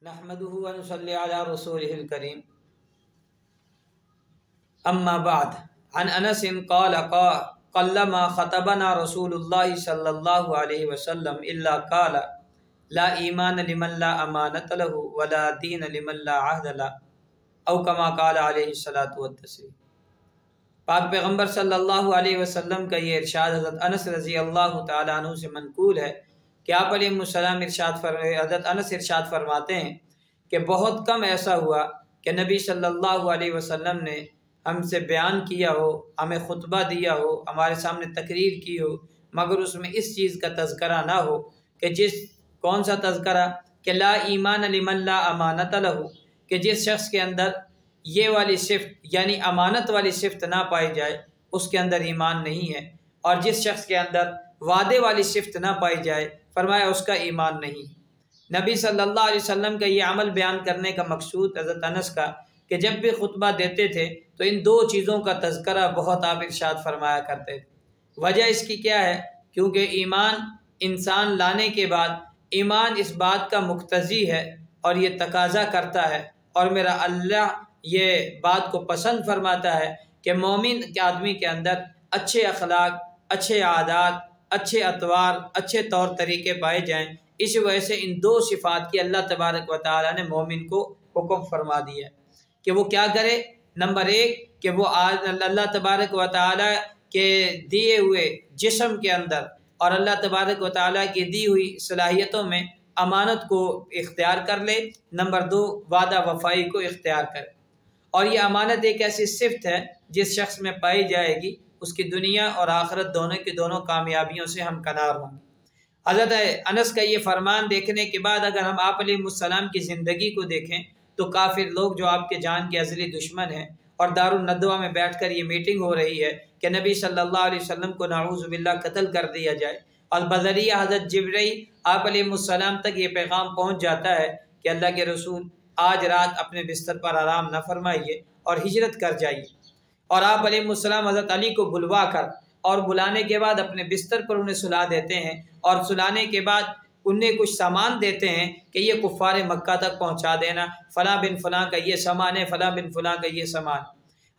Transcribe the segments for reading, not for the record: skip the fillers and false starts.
نحمده ونصلي على رسوله الكريم اما بعد عن انس قال قلما خطبنا رسول الله صلى الله عليه وسلم الا قال لا ایمان لمن لا امانت له ولا دین لمن لا عہد له او کما قال علیہ الصلوۃ والتسلیم۔ پاک پیغمبر صلی اللہ علیہ وسلم کا یہ ارشاد حضرت انس رضی اللہ تعالیٰ عنہ سے منقول ہے کہ آپ علیہ السلام حضرت انس ارشاد فرماتے ہیں کہ بہت کم ایسا ہوا کہ نبی صلی اللہ علیہ وسلم نے ہم سے بیان کیا ہو، ہمیں خطبہ دیا ہو، ہمارے سامنے تقریر کی ہو، مگر اس میں اس چیز کا تذکرہ نہ ہو کہ کون سا تذکرہ کہ لا ایمان لمن لا امانت لہ، کہ جس شخص کے اندر یہ والی صفت یعنی امانت والی صفت نہ پائی جائے اس کے اندر ایمان نہیں ہے، اور جس شخص کے اندر وعدے والی صفت نہ پائی جائے فرمایا اس کا ایمان نہیں۔ نبی صلی اللہ علیہ وسلم کا یہ عمل بیان کرنے کا مقصود حضرت انس کا کہ جب بھی خطبہ دیتے تھے تو ان دو چیزوں کا تذکرہ بہت آپ ارشاد فرمایا کرتے تھے۔ وجہ اس کی کیا ہے؟ کیونکہ ایمان انسان لانے کے بعد ایمان اس بات کا مقتضی ہے اور یہ تقاضا کرتا ہے، اور میرا اللہ یہ بات کو پسند فرماتا ہے کہ مومن کے آدمی کے اندر اچھے اخلاق، اچھے عادات، اچھے اطوار، اچھے طور طریقے پائے جائیں۔ اس وجہ سے ان دو صفات کی اللہ تبارک و تعالیٰ نے مومن کو حکم فرما دیا ہے کہ وہ کیا کرے۔ نمبر ایک کہ وہ اللہ تبارک و تعالیٰ کے دیے ہوئے جسم کے اندر اور اللہ تبارک و تعالیٰ کی دی ہوئی صلاحیتوں میں امانت کو اختیار کر لے۔ نمبر دو وعدہ وفائی کو اختیار کرے، اور یہ امانت ایک ایسی صفت ہے جس شخص میں پائی جائے گی اس کی دنیا اور آخرت دونوں کی دونوں کامیابیوں سے ہمکنار ہوں گے۔ حضرت انس کا یہ فرمان دیکھنے کے بعد اگر ہم آپ علیہ السلام کی زندگی کو دیکھیں تو کافر لوگ جو آپ کے جان کے ازلی دشمن ہیں، اور دارالندوہ میں بیٹھ کر یہ میٹنگ ہو رہی ہے کہ نبی صلی اللہ علیہ وسلم کو نعوذ باللہ قتل کر دیا جائے، اور بدریہ حضرت جبرائیل آپ علیہ السلام تک یہ پیغام پہنچ جاتا ہے کہ اللہ کے رسول آج رات اپنے بستر پر آرام نہ فرمائیے اور ہجرت کر جائیے، اور آپ علیہ السلام حضرت علی کو بلوا کر اور بلانے کے بعد اپنے بستر پر انہیں سلا دیتے ہیں، اور سلانے کے بعد انہیں کچھ سامان دیتے ہیں کہ یہ کفار مکہ تک پہنچا دینا، فلاں بن فلاں کا یہ سامان ہے، فلاں بن فلاں کا یہ سامان۔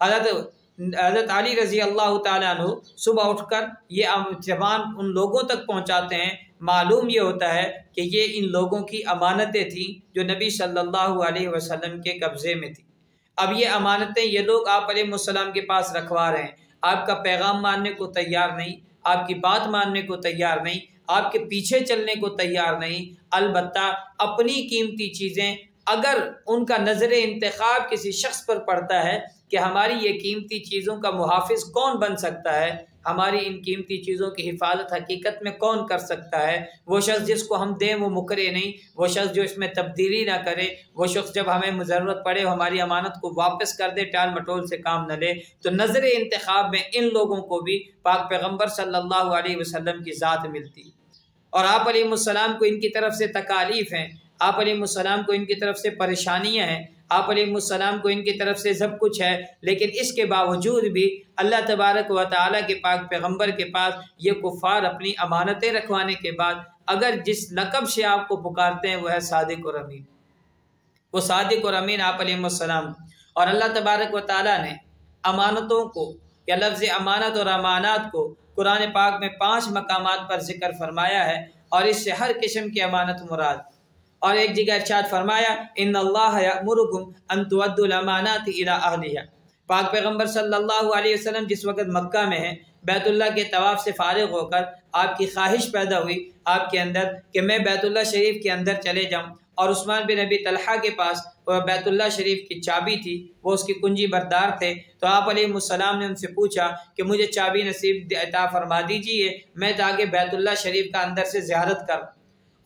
حضرت علی رضی اللہ تعالیٰ عنہ صبح اٹھ کر یہ سامان ان لوگوں تک پہنچاتے ہیں۔ معلوم یہ ہوتا ہے کہ یہ ان لوگوں کی امانتیں تھیں جو نبی صلی اللہ علیہ وسلم کے قبضے میں تھیں۔ اب یہ امانتیں یہ لوگ آپ علیہ السلام کے پاس رکھوا رہے ہیں، آپ کا پیغام ماننے کو تیار نہیں، آپ کی بات ماننے کو تیار نہیں، آپ کے پیچھے چلنے کو تیار نہیں، البتہ اپنی قیمتی چیزیں اگر ان کا نظر انتخاب کسی شخص پر پڑتا ہے کہ ہماری یہ قیمتی چیزوں کا محافظ کون بن سکتا ہے، ہماری ان قیمتی چیزوں کی حفاظت حقیقت میں کون کر سکتا ہے، وہ شخص جس کو ہم دیں وہ مکرے نہیں، وہ شخص جو اس میں تبدیلی نہ کرے، وہ شخص جب ہمیں ضرورت پڑے ہماری امانت کو واپس کر دے، ٹال مٹول سے کام نہ لے، تو نظر انتخاب میں ان لوگوں کو بھی پاک پیغمبر صلی اللہ علیہ وسلم کی ذات ملتی، اور آپ علیہ السلام کو ان کی طرف سے تکالیف ہیں، آپ علیہ السلام کو ان کی طرف سے پریشانیاں ہیں، آپ علیہ السلام کو ان کی طرف سے سب کچھ ہے، لیکن اس کے باوجود بھی اللہ تبارک و تعالیٰ کے پاک پیغمبر کے پاس یہ کفار اپنی امانتیں رکھوانے کے بعد اگر جس لقب سے آپ کو پکارتے ہیں وہ ہے صادق اور امین، وہ صادق اور امین آپ علیہ السلام۔ اور اللہ تبارک و تعالیٰ نے امانتوں کو یا لفظ امانت اور امانات کو قرآن پاک میں 5 مقامات پر ذکر فرمایا ہے، اور اس سے ہر قسم کی امانت مراد۔ اور ایک جگہ ارشاد فرمایا ان اللہ یأمرکم ان تؤدوا الامانات الی اہلہا۔ پاک پیغمبر صلی اللہ علیہ وسلم جس وقت مکہ میں ہیں، بیت اللہ کے طواف سے فارغ ہو کر آپ کی خواہش پیدا ہوئی آپ کے اندر کہ میں بیت اللہ شریف کے اندر چلے جاؤں، اور عثمان بن ابی طلحہ کے پاس بیت اللہ شریف کی چابی تھی، وہ اس کی کنجی بردار تھے، تو آپ علیہ السلام نے ان سے پوچھا کہ مجھے چابی نصیب عطا فرما دیجیے میں تاکہ بیت اللہ شریف کا اندر سے زیارت کروں،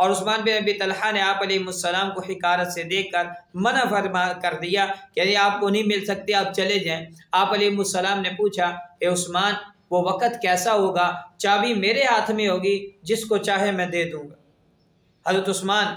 اور عثمان بن ابی طلحہ نے آپ علیہ السلام کو حقارت سے دیکھ کر منع فرما کر دیا کہ یہ آپ کو نہیں مل سکتے، آپ چلے جائیں۔ آپ علیہ السلام نے پوچھا اے عثمان وہ وقت کیسا ہوگا، چابی میرے ہاتھ میں ہوگی، جس کو چاہے میں دے دوں گا۔ حضرت عثمان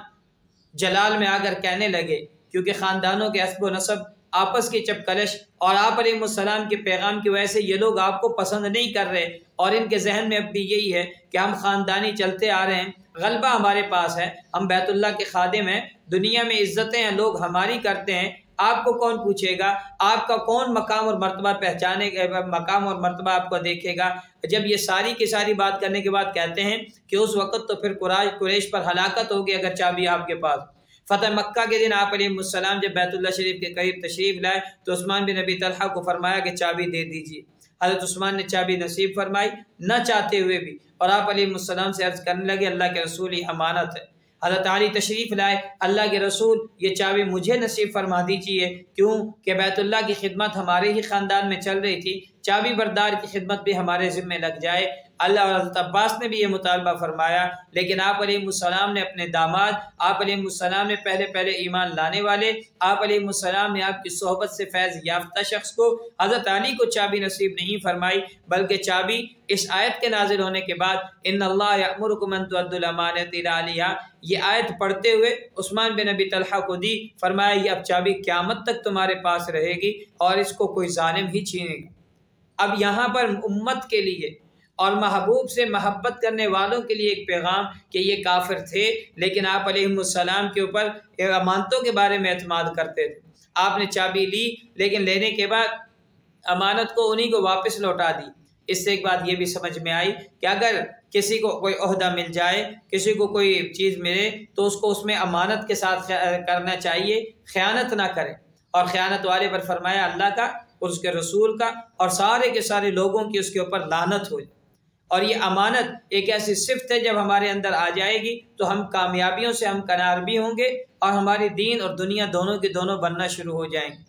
جلال میں آ کر کہنے لگے، کیونکہ خاندانوں کے حسب و نسب آپس کی چپکلش اور آپ علیہ السلام کے پیغام کی وجہ سے یہ لوگ آپ کو پسند نہیں کر رہے، اور ان کے ذہن میں اب بھی یہی ہے کہ ہم خاندانی چلتے آ رہے ہیں، غلبہ ہمارے پاس ہے، ہم بیت اللہ کے خادم ہیں، دنیا میں عزتیں ہیں، لوگ ہماری کرتے ہیں، آپ کو کون پوچھے گا، آپ کا کون مقام اور مرتبہ پہچانے گا، مقام اور مرتبہ آپ کو دیکھے گا۔ جب یہ ساری کی ساری بات کرنے کے بعد کہتے ہیں کہ اس وقت تو پھر قریش پر ہلاکت ہوگی اگر چابی آپ کے پاس۔ فتح مکہ کے دن آپ علیہ السلام جب بیت اللہ شریف کے قریب تشریف لائے تو عثمان بن ابی طلحہ کو فرمایا کہ چابی دے دیجیے۔ حضرت عثمان نے چابی نصیب فرمائی نہ چاہتے ہوئے بھی، اور آپ علیہ السلام سے عرض کرنے لگے اللہ کے رسول یہ امانت ہے۔ حضرت علی تشریف لائے، اللہ کے رسول یہ چابی مجھے نصیب فرما دیجیے، کیوں کہ بیت اللہ کی خدمت ہمارے ہی خاندان میں چل رہی تھی، چابی بردار کی خدمت بھی ہمارے ذمہ لگ جائے۔ اللہ اور حضرت عباس نے بھی یہ مطالبہ فرمایا، لیکن آپ علیہ السلام نے اپنے داماد، آپ علیہ السلام نے پہلے ایمان لانے والے، آپ علیہ السلام نے آپ کی صحبت سے فیض یافتہ شخص کو، حضرت علی کو چابی نصیب نہیں فرمائی، بلکہ چابی اس آیت کے نازل ہونے کے بعد ان اللہ یأمرکم ان تؤدوا الامانات الی اہلھا، یہ آیت پڑھتے ہوئے عثمان بن ابی طلحہ کو دی، فرمایا یہ اب چابی قیامت تک تمہارے پاس رہے گی اور اس کو کوئی ظالم ہی چھینے گا۔ اب یہاں پر امت کے لیے اور محبوب سے محبت کرنے والوں کے لیے ایک پیغام کہ یہ کافر تھے لیکن آپ علیہ السلام کے اوپر امانتوں کے بارے میں اعتماد کرتے تھے۔ آپ نے چابی لی لیکن لینے کے بعد امانت کو انہی کو واپس لوٹا دی۔ اس سے ایک بات یہ بھی سمجھ میں آئی کہ اگر کسی کو کوئی عہدہ مل جائے، کسی کو کوئی چیز ملے تو اس کو اس میں امانت کے ساتھ کرنا چاہیے، خیانت نہ کرے، اور خیانت والے پر فرمایا اللہ کا اور اس کے رسول کا اور سارے کے سارے لوگوں کی اس کے اوپر لعنت ہو جائے۔ اور یہ امانت ایک ایسی صفت ہے جب ہمارے اندر آ جائے گی تو ہم کامیابیوں سے ہم کنار بھی ہوں گے اور ہماری دین اور دنیا دونوں کے دونوں بننا شروع ہو جائیں گے۔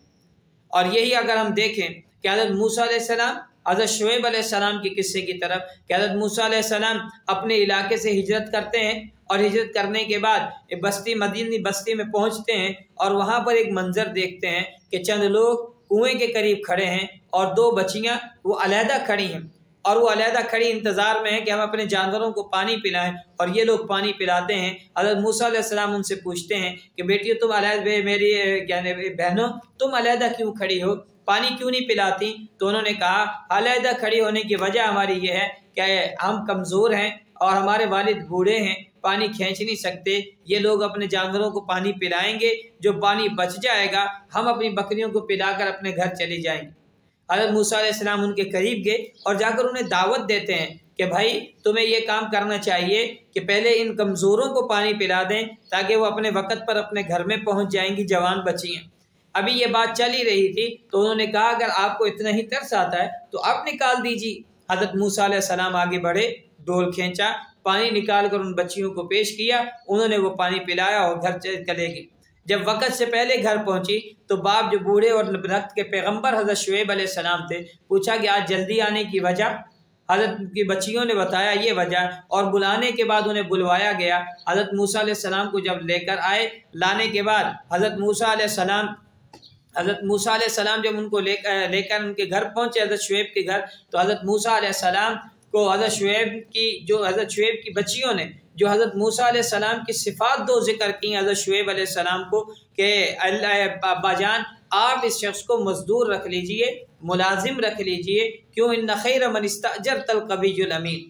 اور یہی اگر ہم دیکھیں کہ حضرت موسیٰ علیہ السلام حضرت شعیب علیہ السلام کی قصے کی طرف کہ حضرت موسیٰ علیہ السلام اپنے علاقے سے ہجرت کرتے ہیں اور ہجرت کرنے کے بعد بستی مدینی بستی میں پہنچتے ہیں اور وہاں پر ایک منظر دیکھتے ہیں کہ چند لوگ کنویں کے قریب کھڑے ہیں اور دو بچیاں وہ علیحدہ کھڑی ہیں، اور وہ علیحدہ کھڑی انتظار میں ہیں کہ ہم اپنے جانوروں کو پانی پلائیں، اور یہ لوگ پانی پلاتے ہیں۔ حضرت موسیٰ علیہ السلام ان سے پوچھتے ہیں کہ بیٹیو تم علیحدہ، میری بہنوں تم علیحدہ کیوں کھڑی ہو، پانی کیوں نہیں پلاتی؟ تو انہوں نے کہا علیحدہ کھڑی ہونے کی وجہ ہماری یہ ہے کہ ہم کمزور ہیں اور ہمارے والد بوڑھے ہیں، پانی کھینچ نہیں سکتے، یہ لوگ اپنے جانوروں کو پانی پلائیں گے، جو پانی بچ جائے گا ہم اپنی بکریوں کو پلا کر اپنے گھر چلی جائیں گے۔ حضرت موسیٰ علیہ السلام ان کے قریب گئے اور جا کر انہیں دعوت دیتے ہیں کہ بھائی تمہیں یہ کام کرنا چاہیے کہ پہلے ان کمزوروں کو پانی پلا دیں تاکہ وہ اپنے وقت پر اپنے گھر میں پہنچ جائیں گی، جوان بچی ہیں۔ ابھی یہ بات چل ہی رہی تھی تو انہوں نے کہا اگر آپ کو اتنا ہی ترس آتا ہے تو آپ نکال دیجیے۔ حضرت موسیٰ علیہ السلام آگے بڑھے، ڈول کھینچا، پانی نکال کر ان بچیوں کو پیش کیا، انہوں نے وہ پانی پلایا اور گھر چلے گئے۔ جب وقت سے پہلے گھر پہنچی تو باپ جو بوڑھے اور وقت کے پیغمبر حضرت شعیب علیہ السلام تھے، پوچھا کہ آج جلدی آنے کی وجہ؟ حضرت کی بچیوں نے بتایا یہ وجہ، اور بلانے کے بعد انہیں بلوایا گیا۔ حضرت موسیٰ علیہ السلام کو جب لے کر آئے، لانے کے بعد حضرت موسیٰ علیہ السلام جب ان کو لے کر ان کے گھر پہنچے، حضرت شعیب کے گھر، تو حضرت موسیٰ علیہ السلام کو حضرت شعیب کی بچیوں نے جو حضرت موسیٰ علیہ السلام کی صفات دو ذکر کی حضرت شعیب علیہ السلام کو کہ اللہ ابا جان آپ اس شخص کو مزدور رکھ لیجئے، ملازم رکھ لیجئے، کیوں ان خیر من استاجرت القوی الامین،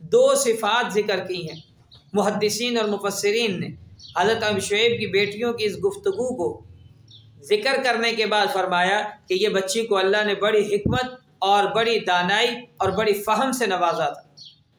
دو صفات ذکر کی ہیں محدثین اور مفسرین نے۔ حضرت شعیب کی بیٹیوں کی اس گفتگو کو ذکر کرنے کے بعد فرمایا کہ یہ بچی کو اللہ نے بڑی حکمت اور بڑی دانائی اور بڑی فہم سے نوازا تھا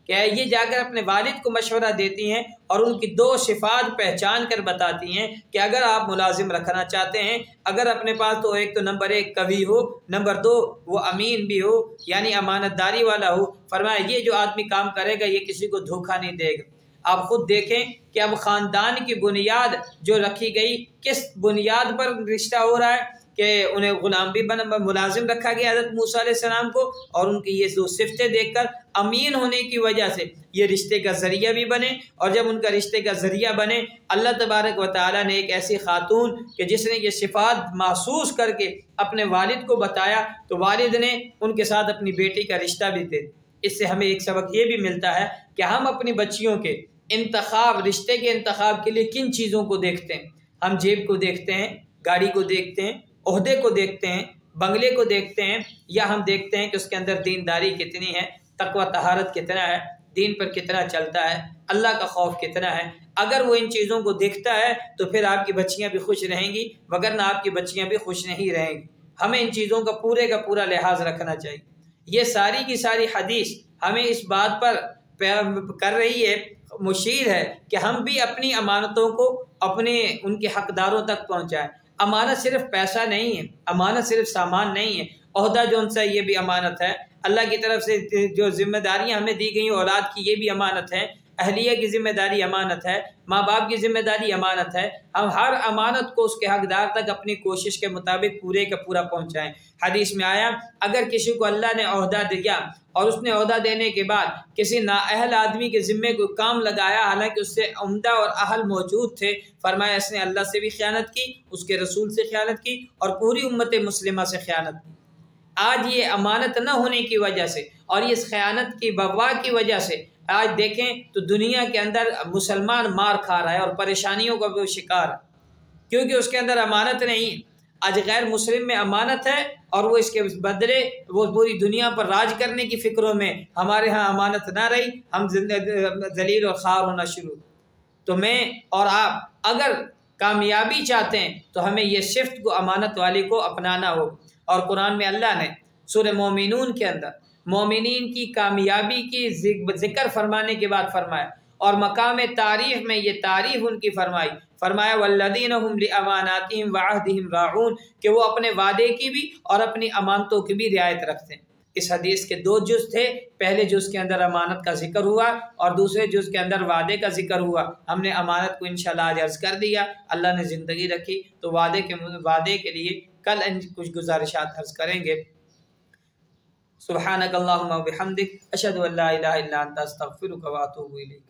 کہ یہ جا کر اپنے والد کو مشورہ دیتی ہیں اور ان کی دو صفات پہچان کر بتاتی ہیں کہ اگر آپ ملازم رکھنا چاہتے ہیں، اگر اپنے پاس تو ایک تو نمبر 1 قوی ہو، نمبر 2 وہ امین بھی ہو یعنی امانت داری والا ہو۔ فرمایا یہ جو آدمی کام کرے گا یہ کسی کو دھوکہ نہیں دے گا۔ آپ خود دیکھیں کہ اب خاندان کی بنیاد جو رکھی گئی کس بنیاد پر رشتہ ہو رہا ہے کہ انہیں غلام بھی ملازم رکھا گیا حضرت موسیٰ علیہ السلام کو، اور ان کی یہ دو صفتیں دیکھ کر امین ہونے کی وجہ سے یہ رشتے کا ذریعہ بھی بنے، اور جب ان کا رشتے کا ذریعہ بنے اللہ تبارک و تعالیٰ نے ایک ایسی خاتون کہ جس نے یہ صفات محسوس کر کے اپنے والد کو بتایا تو والد نے ان کے ساتھ اپنی بیٹی کا رشتہ بھی دے۔ اس سے ہمیں ایک سبق یہ بھی ملتا ہے کہ ہم اپنی بچیوں کے انتخاب، رشتے کے انتخاب کے لیے کن چیزوں کو دیکھتے ہیں۔ ہم جیب کو دیکھتے ہیں، گاڑی کو دیکھتے ہیں، عہدے کو دیکھتے ہیں، بنگلے کو دیکھتے ہیں، یا ہم دیکھتے ہیں کہ اس کے اندر دینداری کتنی ہے، تقوی طہارت کتنا ہے، دین پر کتنا چلتا ہے، اللہ کا خوف کتنا ہے۔ اگر وہ ان چیزوں کو دیکھتا ہے تو پھر آپ کی بچیاں بھی خوش رہیں گی، وگرنہ آپ کی بچیاں بھی خوش نہیں رہیں گی۔ ہمیں ان چیزوں کا پورا لحاظ رکھنا چاہیے۔ یہ ساری کی ساری حدیث ہمیں اس بات پر کر رہی ہے، مشیر ہے کہ ہم بھی اپنی امانتوں کو ان کے حقداروں تک پہنچائیں۔ امانت صرف پیسہ نہیں ہے، امانت صرف سامان نہیں ہے، عہدہ جو ان سے یہ بھی امانت ہے، اللہ کی طرف سے جو ذمہ داریاں ہمیں دی گئی اولاد کی یہ بھی امانت ہے، اہلیہ کی ذمہ داری امانت ہے، ماں باپ کی ذمہ داری امانت ہے۔ ہم ہر امانت کو اس کے حقدار تک اپنی کوشش کے مطابق پورے کا پورا پہنچائیں۔ حدیث میں آیا اگر کسی کو اللہ نے عہدہ دیا اور اس نے عہدہ دینے کے بعد کسی نااہل آدمی کے ذمے کو کام لگایا، حالانکہ اس سے عمدہ اور اہل موجود تھے، فرمایا اس نے اللہ سے بھی خیانت کی، اس کے رسول سے خیانت کی، اور پوری امت مسلمہ سے خیانت کی۔ آج یہ امانت نہ ہونے کی وجہ سے اور اس خیانت کی وبا کی وجہ سے آج دیکھیں تو دنیا کے اندر مسلمان مار کھا رہا ہے اور پریشانیوں کا بھی شکار ہے، کیونکہ اس کے اندر امانت نہیں۔ آج غیر مسلم میں امانت ہے اور وہ اس کے بدلے وہ پوری دنیا پر راج کرنے کی فکروں میں، ہمارے ہاں امانت نہ رہی، ہم ذلیل اور خوار ہونا شروع۔ تو میں اور آپ اگر کامیابی چاہتے ہیں تو ہمیں یہ صفت کو امانت والی کو اپنانا ہو۔ اور قرآن میں اللہ نے سورہ مومنون کے اندر مومنین کی کامیابی کی ذکر فرمانے کے بعد فرمایا، اور مقام تعریف میں یہ تعریف ان کی فرمایا والذین هم لاماناتهم وعهدهم راعون، کہ وہ اپنے وعدے کی بھی اور اپنی امانتوں کی بھی رعایت رکھتے ہیں۔ اس حدیث کے دو جز تھے، پہلے جز کے اندر امانت کا ذکر ہوا اور دوسرے جز کے اندر وعدے کا ذکر ہوا۔ ہم نے امانت کو انشاءاللہ آج عرض کر دیا، اللہ نے زندگی رکھی تو وعدے کے لیے کل کچھ گزارشات عرض کریں گے۔ سبحانک اللہم و بحمدک، اشہد ان لا الہ الا انت، استغفرک و اتوب الیک۔